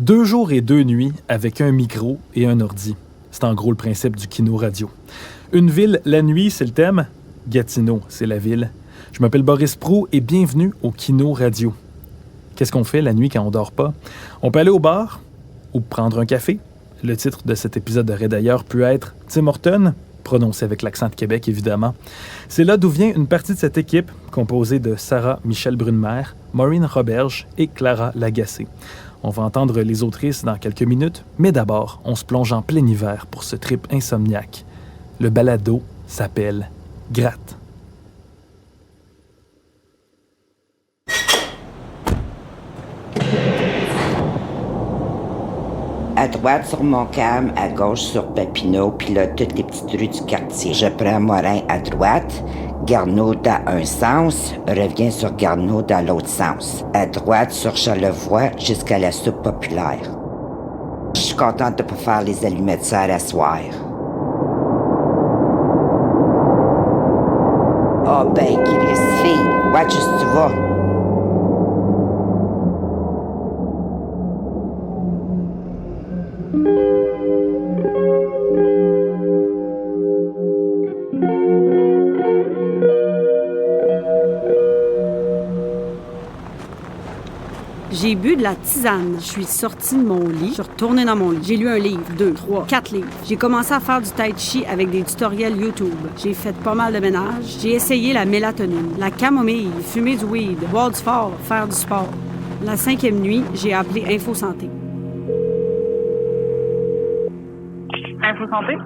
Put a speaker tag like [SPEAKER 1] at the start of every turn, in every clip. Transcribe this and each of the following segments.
[SPEAKER 1] 2 jours et 2 nuits avec un micro et un ordi. C'est en gros le principe du Kino Radio. Une ville, la nuit, c'est le thème. Gatineau, c'est la ville. Je m'appelle Boris Proulx et bienvenue au Kino Radio. Qu'est-ce qu'on fait la nuit quand on dort pas? On peut aller au bar ou prendre un café. Le titre de cet épisode aurait d'ailleurs pu être Tim Hortons, prononcé avec l'accent de Québec évidemment. C'est là d'où vient une partie de cette équipe, composée de Sarah Michel Brunemer, Maureen Roberge et Clara Lagacé. On va entendre les autrices dans quelques minutes, mais d'abord, on se plonge en plein hiver pour ce trip insomniaque. Le balado s'appelle Gratte.
[SPEAKER 2] À droite sur Montcalm, à gauche sur Papineau, puis là, toutes les petites rues du quartier. Je prends Morin à droite, Garneau dans un sens, reviens sur Garneau dans l'autre sens. À droite sur Charlevoix jusqu'à la soupe populaire. Je suis contente de ne pas faire les allumettes serres à soir. Oh ben, Chris, fille, watch où tu vas.
[SPEAKER 3] J'ai bu de la tisane. Je suis sortie de mon lit. Je suis retournée dans mon lit. J'ai lu un livre, 2, 3, 4 livres. J'ai commencé à faire du tai chi avec des tutoriels YouTube. J'ai fait pas mal de ménage. J'ai essayé la mélatonine, la camomille, fumer du weed, boire du fort, faire du sport. La 5e nuit, j'ai appelé Info Santé.
[SPEAKER 4] Info Santé?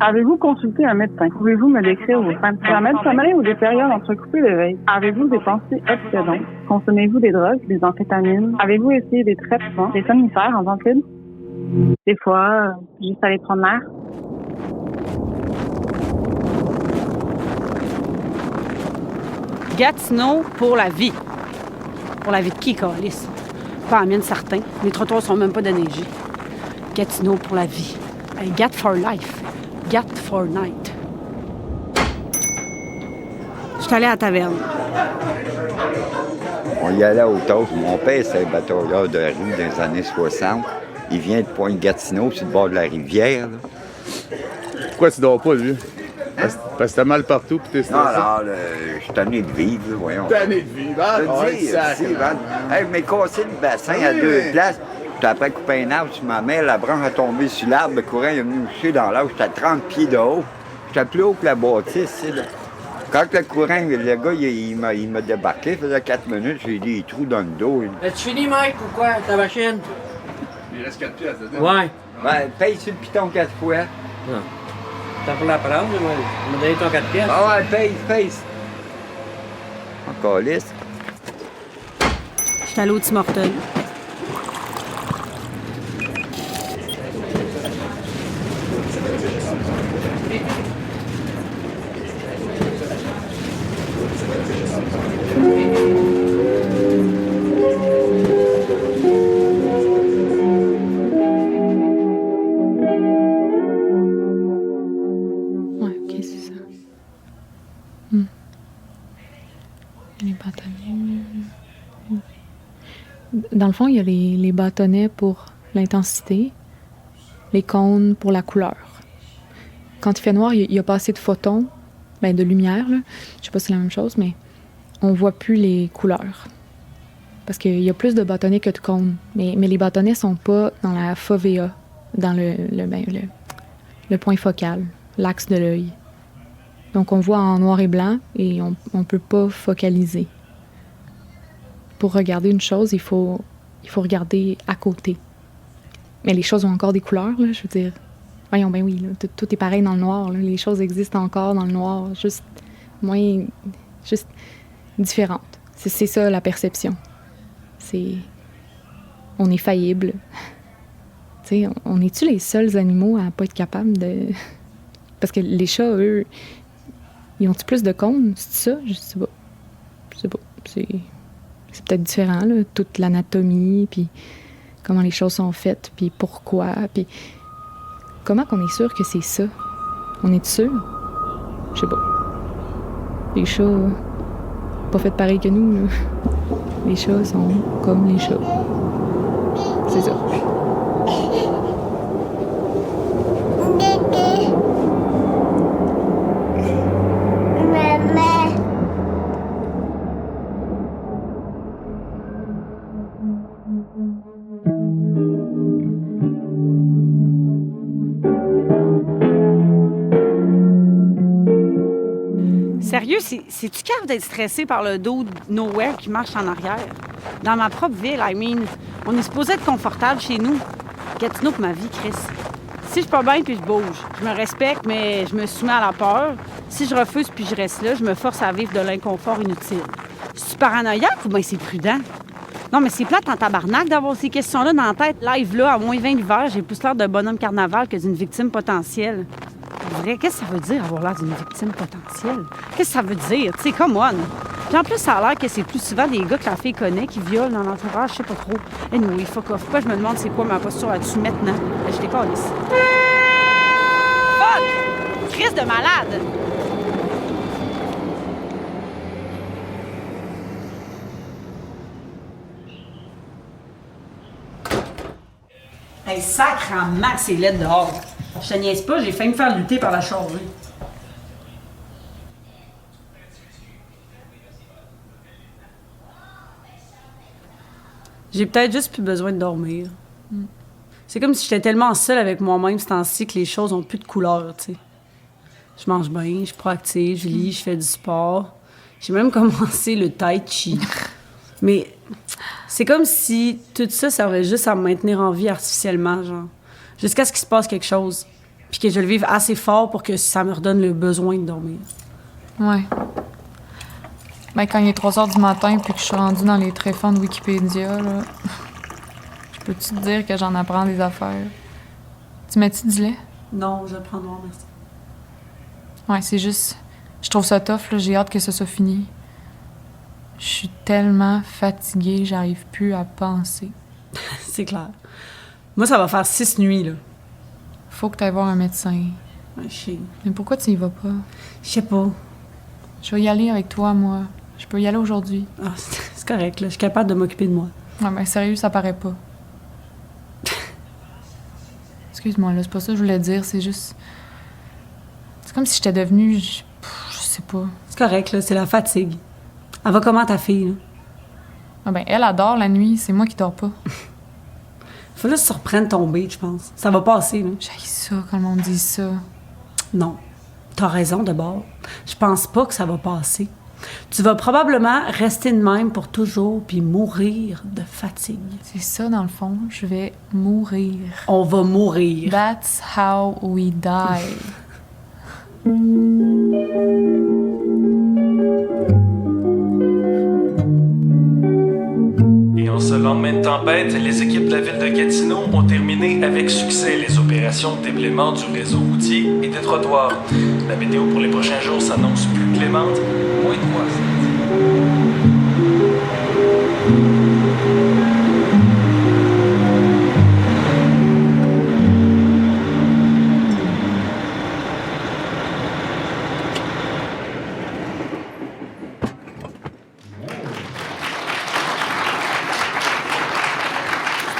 [SPEAKER 4] Avez-vous consulté un médecin? Pouvez-vous me décrire vos symptômes de sommeil ou des périodes entrecoupées de veille? Avez-vous des pensées obsédantes? Consommez-vous des drogues, des amphétamines? Avez-vous essayé des traitements, des somnifères en ventile? Des fois, juste aller prendre l'air?
[SPEAKER 3] Gatineau pour la vie. Pour la vie de qui, câlisse? Pas la mienne, certain. Les trottoirs sont même pas déneigés. Gatineau pour la vie. Gat for life. Gat for night. Je suis allée à la taverne.
[SPEAKER 5] On y allait au toast. Mon père, c'est un batailleur de rue dans les années 60. Il vient de Pointe-Gatineau, sur le bord de la rivière. Là.
[SPEAKER 6] Pourquoi tu dors pas, lui? Parce que t'as mal partout pis t'es stressé?
[SPEAKER 5] Non, je suis tanné de vivre, là, voyons.
[SPEAKER 6] Tanné de vivre, hein?
[SPEAKER 5] Je te dis, hey, mais casser le bassin à 2 places. Puis après couper un arbre sur ma mère, la branche a tombé sur l'arbre, le courant il est venu me toucher dans l'arbre, j'étais à 30 pieds de haut. J'étais plus haut que la bâtisse, là. Quand le courant, le gars, il m'a débarqué, il faisait 4 minutes, j'ai des trous dans le dos.
[SPEAKER 7] As-tu fini, Mike, ou quoi, ta machine?
[SPEAKER 6] Il reste 4 pièces, là.
[SPEAKER 7] Ouais.
[SPEAKER 5] Ben, paye sur le piton 4 fois.
[SPEAKER 7] Non. T'as pour la prendre, moi. Tu m'as donné ton 4 pièces.
[SPEAKER 5] Ah ouais, paye. Encore lisse.
[SPEAKER 3] Je suis allée au Tim Hortons.
[SPEAKER 8] Les bâtonnets. Dans le fond, il y a les bâtonnets pour l'intensité, les cônes pour la couleur. Quand il fait noir, il n'y a pas assez de photons, de lumière, là. Je sais pas si c'est la même chose, mais on voit plus les couleurs. Parce qu'il y a plus de bâtonnets que de cônes. Mais les bâtonnets sont pas dans la fovea, dans le point focal, l'axe de l'œil. Donc, on voit en noir et blanc et on ne peut pas focaliser. Pour regarder une chose, il faut regarder à côté. Mais les choses ont encore des couleurs, là, je veux dire. Voyons, ben oui, là, tout est pareil dans le noir. Là. Les choses existent encore dans le noir, juste différentes. C'est ça, la perception. On est faillible. Tu sais, on est-tu les seuls animaux à pas être capables de... Parce que les chats, eux... Ils ont-ils plus de cônes? C'est ça? Je sais pas. C'est peut-être différent, là, toute l'anatomie, puis comment les choses sont faites, puis pourquoi, puis comment qu'on est sûr que c'est ça? On est sûr? Je sais pas. Les chats, pas faits pareil que nous, là. Les chats sont comme les chats. C'est ça.
[SPEAKER 3] Sérieux, c'est-tu capable d'être stressé par le dos de Nowhere qui marche en arrière? Dans ma propre ville, on est supposé être confortable chez nous. Gatineau pour ma vie, Chris. Si je suis pas bien puis je bouge, je me respecte, mais je me soumets à la peur. Si je refuse puis je reste là, je me force à vivre de l'inconfort inutile. C'est-tu paranoïaque ou bien c'est prudent? Non, mais c'est plate en tabarnak d'avoir ces questions-là dans la tête. Live là, à moins 20 l'hiver, j'ai plus l'air d'un bonhomme carnaval que d'une victime potentielle. Pour vrai, qu'est-ce que ça veut dire avoir l'air d'une victime potentielle? Qu'est-ce que ça veut dire? Tu sais, come on! Puis en plus, ça a l'air que c'est plus souvent des gars que la fille connaît qui violent dans l'entourage, je sais pas trop. Anyway, fuck off. Pourquoi je me demande c'est quoi ma posture là-dessus maintenant? Je décalisse. Fuck! Crise de malade! Hey, sacrement, c'est laid dehors. Je te niaise pas, j'ai failli me faire lutter par la charrue. J'ai peut-être juste plus besoin de dormir. C'est comme si j'étais tellement seule avec moi-même ce temps-ci que les choses ont plus de couleur, tu sais. Je mange bien, je suis proactive, je lis, je fais du sport. J'ai même commencé le tai chi. Mais c'est comme si tout ça servait juste à me maintenir en vie artificiellement, genre. Jusqu'à ce qu'il se passe quelque chose. Puis que je le vive assez fort pour que ça me redonne le besoin de dormir.
[SPEAKER 8] Ouais. Ben, quand il est 3 h du matin puis que je suis rendue dans les tréfonds de Wikipédia, là, je peux-tu te dire que j'en apprends des affaires? Tu mets-tu du lait?
[SPEAKER 3] Non, je prends noir, merci.
[SPEAKER 8] Ouais, c'est juste... Je trouve ça tough, là. J'ai hâte que ça soit fini. Je suis tellement fatiguée, j'arrive plus à penser.
[SPEAKER 3] C'est clair. Moi, ça va faire 6 nuits, là.
[SPEAKER 8] Faut que t'ailles voir un médecin.
[SPEAKER 3] Ouais, je sais.
[SPEAKER 8] Mais pourquoi tu y vas pas?
[SPEAKER 3] Je sais pas.
[SPEAKER 8] Je vais y aller avec toi, moi. Je peux y aller aujourd'hui.
[SPEAKER 3] Ah, c'est correct, là. Je suis capable de m'occuper de moi.
[SPEAKER 8] Ouais, ben sérieux, ça paraît pas. Excuse-moi, là, c'est pas ça que je voulais dire, c'est juste... C'est comme si j'étais devenue... Je sais pas.
[SPEAKER 3] C'est correct, là. C'est la fatigue. Elle va comment, ta fille, là?
[SPEAKER 8] Ah ben, elle adore la nuit, c'est moi qui dors pas.
[SPEAKER 3] Faut juste se reprendre tomber, je pense. Ça va passer, là.
[SPEAKER 8] J'haïs ça quand le monde dit ça.
[SPEAKER 3] Non. T'as raison, de bord. Je pense pas que ça va passer. Tu vas probablement rester de même pour toujours puis mourir de fatigue.
[SPEAKER 8] C'est ça, dans le fond. Je vais mourir.
[SPEAKER 3] On va mourir.
[SPEAKER 8] That's how we die.
[SPEAKER 1] Et en ce lendemain de tempête, les équipes de la ville de Gatineau ont terminé avec succès les opérations de déblaiement du réseau routier et des trottoirs. La météo pour les prochains jours s'annonce plus clémente, moins de 3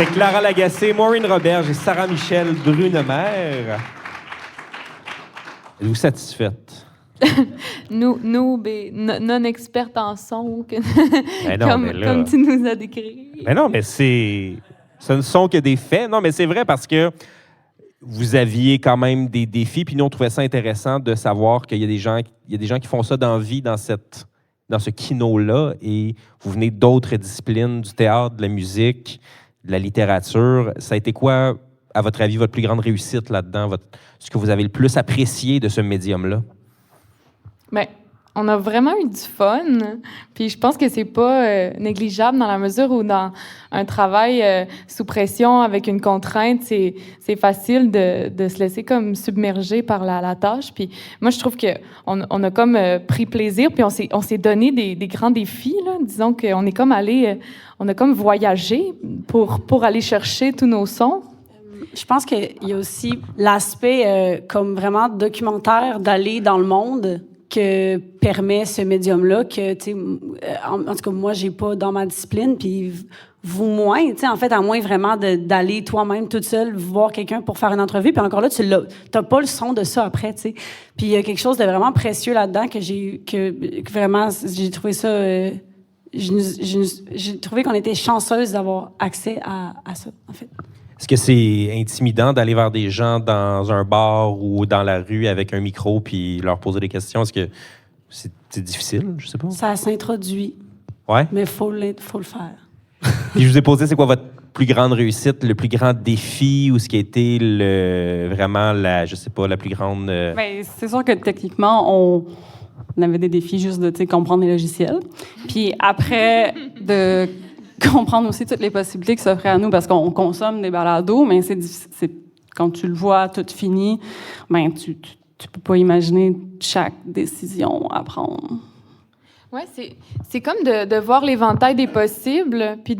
[SPEAKER 9] C'était Clara Lagacé, Maureen Roberge et Sarah-Michelle Brunemer. Êtes-vous satisfaite?
[SPEAKER 8] Nous, non-expertes en son,
[SPEAKER 9] Ben non, mais là...
[SPEAKER 8] comme tu nous as décrit.
[SPEAKER 9] Mais non, mais ce ne sont que des faits. Non, mais c'est vrai parce que vous aviez quand même des défis, puis nous, on trouvait ça intéressant de savoir qu'il y a des gens qui font ça dans la vie, dans ce kino-là, et vous venez d'autres disciplines, du théâtre, de la musique, de la littérature. Ça a été quoi, à votre avis, votre plus grande réussite là-dedans, ce que vous avez le plus apprécié de ce médium-là?
[SPEAKER 8] Bien, on a vraiment eu du fun. Puis je pense que c'est pas négligeable dans la mesure où dans un travail sous pression avec une contrainte, c'est facile de se laisser comme submerger par la tâche. Puis moi, je trouve qu'on a comme pris plaisir, puis on s'est donné des grands défis, là. Disons qu'on est comme allé, on a comme voyagé pour aller chercher tous nos sons.
[SPEAKER 3] Je pense qu'il y a aussi l'aspect comme vraiment documentaire d'aller dans le monde que permet ce médium-là, que, tu sais, en tout cas, moi, j'ai pas dans ma discipline, puis vous moins, tu sais, en fait, à moins vraiment d'aller toi-même toute seule voir quelqu'un pour faire une entrevue. Puis encore là, t'as pas le son de ça après, tu sais. Puis il y a quelque chose de vraiment précieux là-dedans que vraiment, j'ai trouvé ça... j'ai trouvé qu'on était chanceuse d'avoir accès à ça, en fait.
[SPEAKER 9] Est-ce que c'est intimidant d'aller vers des gens dans un bar ou dans la rue avec un micro puis leur poser des questions? Est-ce que c'est difficile? Je sais pas.
[SPEAKER 3] Ça s'introduit.
[SPEAKER 9] Ouais?
[SPEAKER 3] Mais faut le faire.
[SPEAKER 9] Puis je vous ai posé, c'est quoi votre plus grande réussite, le plus grand défi ou ce qui a été vraiment la plus grande...
[SPEAKER 10] Bien, c'est sûr que techniquement, on avait des défis juste de comprendre les logiciels. Puis après, de comprendre aussi toutes les possibilités qui s'offraient à nous parce qu'on consomme des balados, mais c'est quand tu le vois tout fini, ben tu peux pas imaginer chaque décision à prendre.
[SPEAKER 8] Oui, c'est comme de voir l'éventail des possibles, puis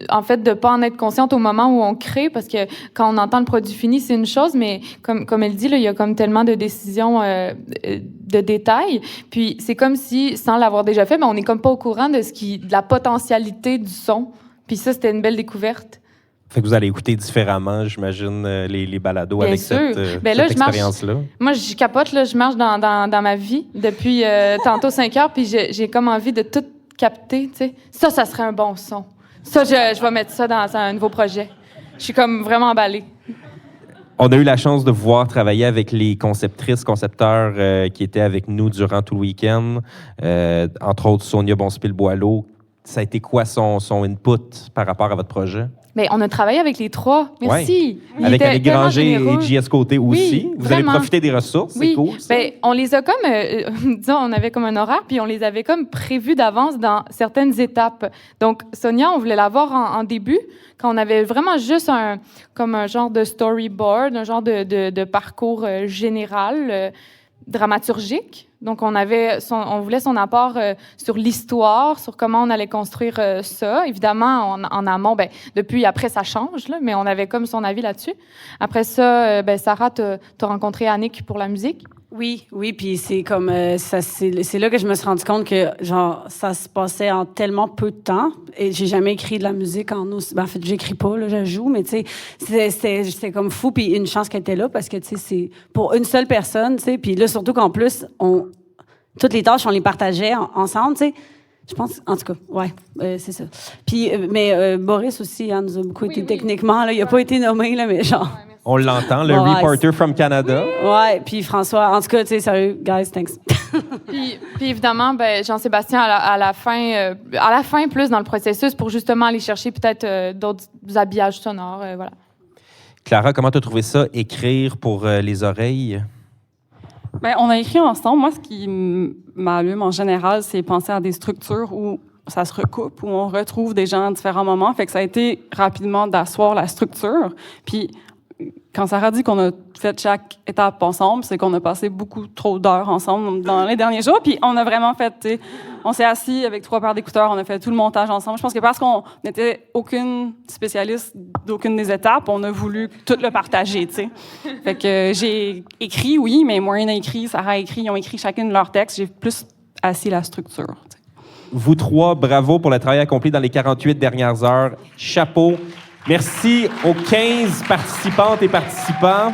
[SPEAKER 8] en fait, de pas en être consciente au moment où on crée, parce que quand on entend le produit fini, c'est une chose, mais comme elle dit, là, il y a comme tellement de décisions, de détails, puis c'est comme si, sans l'avoir déjà fait, mais on est comme pas au courant de la potentialité du son. Puis ça, c'était une belle découverte.
[SPEAKER 9] Fait que vous allez écouter différemment, j'imagine, les balados
[SPEAKER 8] Bien
[SPEAKER 9] avec
[SPEAKER 8] sûr.
[SPEAKER 9] cette
[SPEAKER 8] là,
[SPEAKER 9] expérience-là.
[SPEAKER 8] Moi, je capote, là, je marche dans ma vie depuis tantôt 5 heures, puis j'ai comme envie de tout capter, tu sais. Ça serait un bon son. Ça, je vais mettre ça dans un nouveau projet. Je suis comme vraiment emballée.
[SPEAKER 9] On a eu la chance de vous voir travailler avec les concepteurs qui étaient avec nous durant tout le week-end, entre autres Sonia Bonspil-Boileau. Ça a été quoi son input par rapport à votre projet?
[SPEAKER 8] Bien, on a travaillé avec les trois. Merci.
[SPEAKER 9] Ouais. Avec Annick Granger et JS Côté aussi.
[SPEAKER 8] Oui,
[SPEAKER 9] vous
[SPEAKER 8] vraiment.
[SPEAKER 9] avez profité des ressources, c'est cool. Ça.
[SPEAKER 8] Bien, on les a comme, disons, on avait comme un horaire, puis on les avait comme prévus d'avance dans certaines étapes. Donc, Sonia, on voulait la voir en début, quand on avait vraiment juste un genre de storyboard, un genre de parcours général, dramaturgique. Donc, on voulait son apport sur l'histoire, sur comment on allait construire ça. Évidemment, en amont, depuis, après, ça change, là, mais on avait comme son avis là-dessus. Après ça, Sarah, t'as rencontré Annick pour la musique.
[SPEAKER 3] Oui, puis c'est comme c'est là que je me suis rendu compte que genre ça se passait en tellement peu de temps et j'ai jamais écrit de la musique en en fait j'écris pas là, je joue, mais tu sais c'était comme fou, puis une chance qu'elle était là parce que tu sais c'est pour une seule personne, tu sais, puis là surtout qu'en plus toutes les tâches on les partageait ensemble, tu sais. Je pense, en tout cas, ouais, c'est ça. Puis, mais Boris aussi, nous a beaucoup aidé techniquement. Là, il n'a pas été nommé, là, mais genre...
[SPEAKER 9] On l'entend, le reporter from Canada.
[SPEAKER 3] Ouais, puis François, en tout cas, tu sais, sérieux, guys, thanks.
[SPEAKER 8] puis évidemment, Jean-Sébastien, à la fin, plus dans le processus, pour justement aller chercher peut-être d'autres habillages sonores, voilà.
[SPEAKER 9] Clara, comment tu as trouvé ça, écrire pour les oreilles?
[SPEAKER 10] Bien, on a écrit ensemble. Moi, ce qui m'allume en général, c'est penser à des structures où ça se recoupe, où on retrouve des gens à différents moments. Fait que ça a été rapidement d'asseoir la structure. Puis, quand Sarah dit qu'on a fait chaque étape ensemble, c'est qu'on a passé beaucoup trop d'heures ensemble dans les derniers jours. Puis, on a vraiment fait, tu sais, on s'est assis avec 3 paires d'écouteurs, on a fait tout le montage ensemble. Je pense que parce qu'on n'était aucune spécialiste d'aucune des étapes, on a voulu tout le partager, tu sais. Fait que j'ai écrit, oui, mais Maureen a écrit, Sarah a écrit, ils ont écrit chacune leur texte. J'ai plus assis la structure, tu sais.
[SPEAKER 9] Vous trois, bravo pour le travail accompli dans les 48 dernières heures. Chapeau. Merci aux 15 participantes et participants.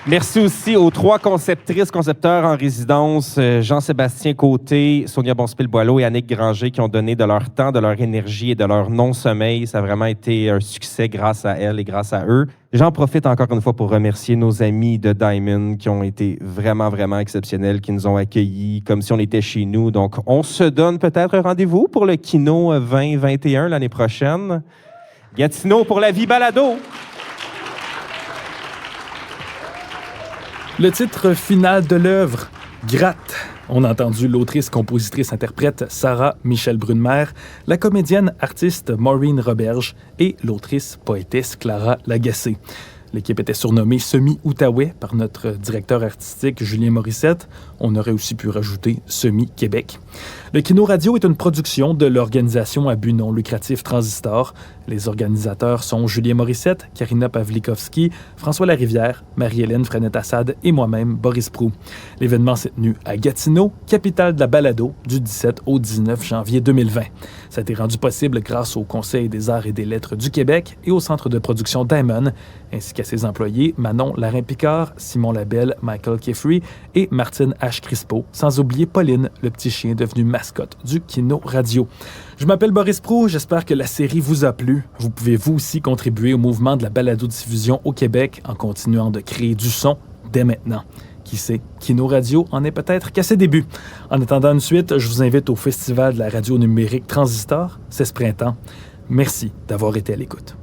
[SPEAKER 9] Merci aussi aux 3 concepteurs en résidence, Jean-Sébastien Côté, Sonia Bonspil-Boileau et Annick Granger, qui ont donné de leur temps, de leur énergie et de leur non-sommeil. Ça a vraiment été un succès grâce à elles et grâce à eux. J'en profite encore une fois pour remercier nos amis de Diamond qui ont été vraiment, vraiment exceptionnels, qui nous ont accueillis comme si on était chez nous. Donc, on se donne peut-être un rendez-vous pour le Kino 2021 l'année prochaine. Gatineau pour la vie balado.
[SPEAKER 1] Le titre final de l'œuvre, Gratte. On a entendu l'autrice, compositrice, interprète Sarah Michelle Brunemer, la comédienne artiste Maureen Roberge et l'autrice poétesse Clara Lagacé. L'équipe était surnommée Semi-Outaouais par notre directeur artistique Julien Morissette. On aurait aussi pu rajouter Semi-Québec. Le Kino Radio est une production de l'organisation à but non lucratif Transistor. Les organisateurs sont Julien Morissette, Karina Pavlikovski, François Larivière, Marie-Hélène Frenette-Assad et moi-même, Boris Proulx. L'événement s'est tenu à Gatineau, capitale de la balado, du 17 au 19 janvier 2020. Ça a été rendu possible grâce au Conseil des arts et des lettres du Québec et au centre de production Diamond, ainsi qu'à ses employés Manon Larin-Picard, Simon Labelle, Michael Keffrey et Martine H. Crispo, sans oublier Pauline, le petit chien devenu mascotte du Kino Radio. Je m'appelle Boris Proulx, j'espère que la série vous a plu. Vous pouvez vous aussi contribuer au mouvement de la balado-diffusion au Québec en continuant de créer du son dès maintenant. Qui sait, Kino Radio en est peut-être qu'à ses débuts. En attendant une suite, je vous invite au Festival de la radio numérique Transistor, c'est ce printemps. Merci d'avoir été à l'écoute.